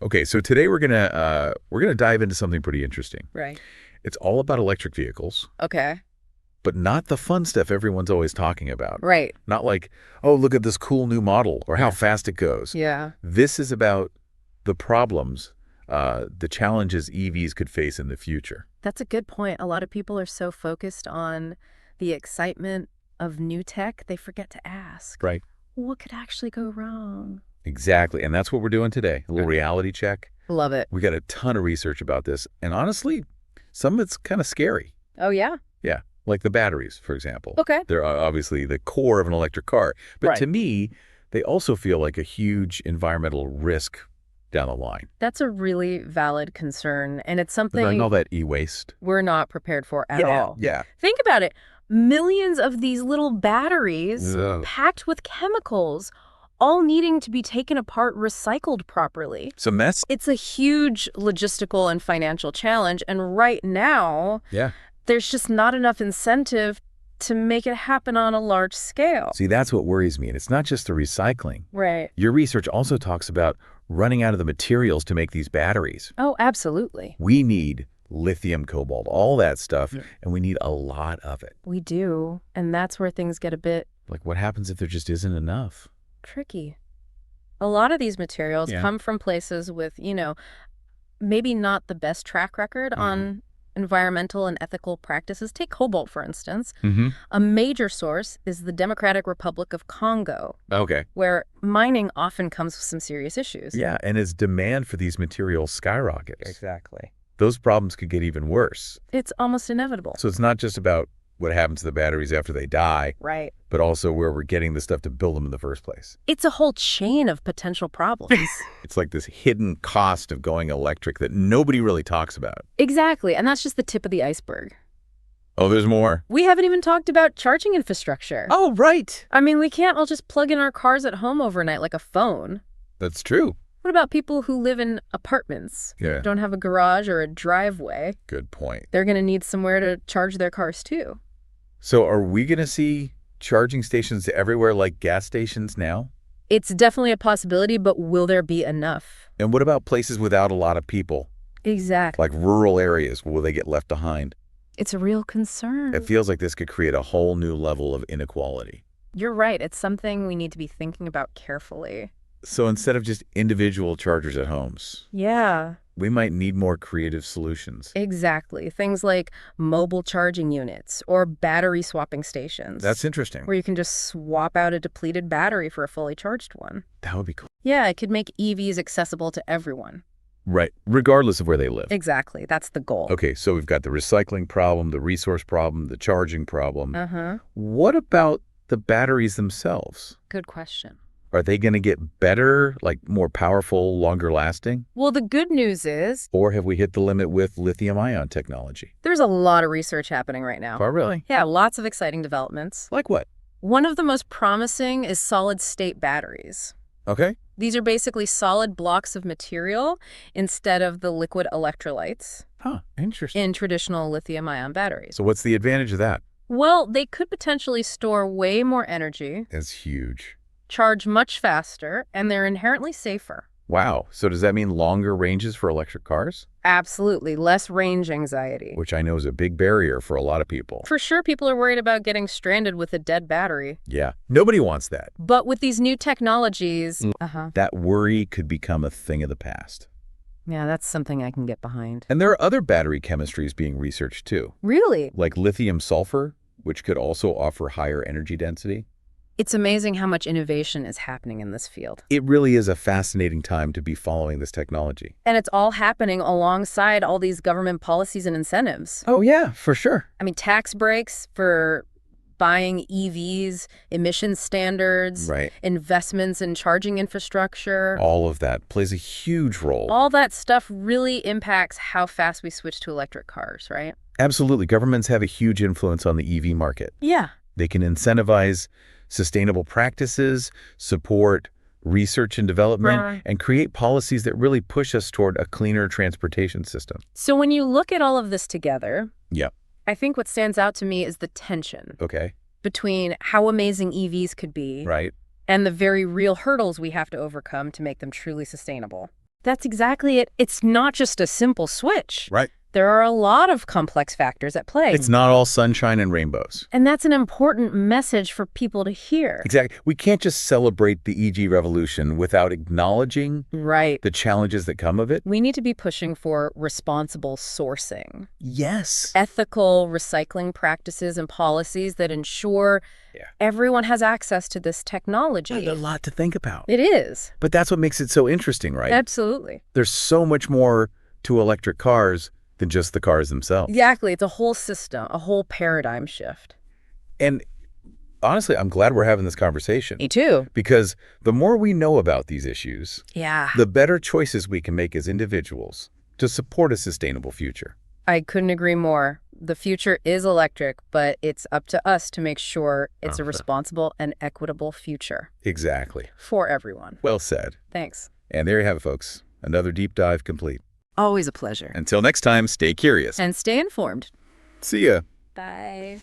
Okay, so today we're gonna dive into something pretty interesting. Right. It's all about electric vehicles, Okay. but not the fun stuff everyone's always talking about. Right. Not like, oh, look at this cool new model or how Yeah. fast it goes. Yeah. This is about the problems, the challenges EVs could face in the future. That's a good point. A lot of people are so focused on the excitement of new tech, they forget to ask, Right. what could actually go wrong? Exactly, and that's what we're doing today. A little reality check. Love it. We got a ton of research about this, and honestly, some of it's kind of scary. Oh, yeah? Yeah, like the batteries, for example. Okay. They're obviously the core of an electric car. But Right. to me, they also feel like a huge environmental risk down the line. That's a really valid concern, and it's Like something all that e-waste. we're not prepared for at all. Yeah. Think about it. Millions of these little batteries Ugh. packed with chemicals, all needing to be taken apart, recycled properly. It's a mess. It's a huge logistical and financial challenge, and right now, Yeah. there's just not enough incentive to make it happen on a large scale. See, that's what worries me. And it's not just the recycling. Right. Your research also talks about running out of the materials to make these batteries. Oh, absolutely. We need lithium, cobalt, all that stuff, Yeah. and we need a lot of it. We do, and that's where things get a bit Like, what happens if there just isn't enough? tricky. A lot of these materials Yeah. come from places with, maybe not the best track record on environmental and ethical practices. Take cobalt, for instance. Mm-hmm. A major source is the Democratic Republic of Congo, Okay. where mining often comes with some serious issues. Yeah, and as demand for these materials skyrockets, Exactly. those problems could get even worse. It's almost inevitable. So it's not just about what happens to the batteries after they die, Right. but also where we're getting the stuff to build them in the first place. It's a whole chain of potential problems. It's like this hidden cost of going electric that nobody really talks about. Exactly, and that's just the tip of the iceberg. Oh, there's more. We haven't even talked about charging infrastructure. Oh, right. I mean, we can't all just plug in our cars at home overnight like a phone. That's true. What about people who live in apartments? Yeah, Don't have a garage or a driveway. good point. They're going to need somewhere to charge their cars too. So are we going to see charging stations everywhere like gas stations now? It's definitely a possibility, but will there be enough? And what about places without a lot of people, Exactly. like rural areas? Will they get left behind? It's a real concern. It feels like this could create a whole new level of inequality. You're right. It's something we need to be thinking about carefully. So instead of just individual chargers at homes, Yeah, we might need more creative solutions. exactly. Things like mobile charging units or battery swapping stations. That's interesting. where you can just swap out a depleted battery for a fully charged one. That would be cool. Yeah, it could make EVs accessible to everyone. Right, regardless of where they live. Exactly. That's the goal. Okay, so we've got the recycling problem, the resource problem, the charging problem. Uh-huh. What about the batteries themselves? Good question. Are they going to get better, like more powerful, longer lasting? Well, the good news is Or have we hit the limit with lithium-ion technology? there's a lot of research happening right now. Oh, really? Yeah, lots of exciting developments. Like what? One of the most promising is solid-state batteries. Okay. These are basically solid blocks of material instead of the liquid electrolytes Huh, interesting. in traditional lithium-ion batteries. So what's the advantage of that? Well, they could potentially store way more energy, It's huge. charge much faster, and they're inherently safer. Wow. So does that mean longer ranges for electric cars? Absolutely. Less range anxiety. Which I know is a big barrier for a lot of people. For sure, people are worried about getting stranded with a dead battery. Yeah. Nobody wants that. But with these new technologies, That worry could become a thing of the past. yeah, that's something I can get behind. And there are other battery chemistries being researched too, Really? like lithium sulfur, which could also offer higher energy density. It's amazing how much innovation is happening in this field. It really is a fascinating time to be following this technology. And it's all happening alongside all these government policies and incentives. Oh, yeah, for sure. I mean, tax breaks for buying EVs, emission standards, Right. investments in charging infrastructure. All of that plays a huge role. All that stuff really impacts how fast we switch to electric cars, right? Absolutely. Governments have a huge influence on the EV market. Yeah. They can incentivize sustainable practices, support research and development, Right. and create policies that really push us toward a cleaner transportation system. So when you look at all of this together, Yep. I think what stands out to me is the tension Okay. between how amazing EVs could be Right. and the very real hurdles we have to overcome to make them truly sustainable. That's exactly it. It's not just a simple switch. Right. There are a lot of complex factors at play. It's not all sunshine and rainbows. And that's an important message for people to hear. Exactly. We can't just celebrate the EG revolution without acknowledging Right. the challenges that come of it. We need to be pushing for responsible sourcing, Yes. ethical recycling practices and policies that ensure everyone has access to this technology. There's a lot to think about. It is. But that's what makes it so interesting, right? Absolutely. There's so much more to electric cars than just the cars themselves. Exactly. It's a whole system, a whole paradigm shift. And honestly, I'm glad we're having this conversation. Me too. Because the more we know about these issues, Yeah. the better choices we can make as individuals to support a sustainable future. I couldn't agree more. The future is electric, but it's up to us to make sure it's a responsible and equitable future. Exactly. For everyone. Well said. Thanks. And there you have it, folks. Another deep dive complete. Always a pleasure. Until next time, stay curious. And stay informed. See ya. Bye.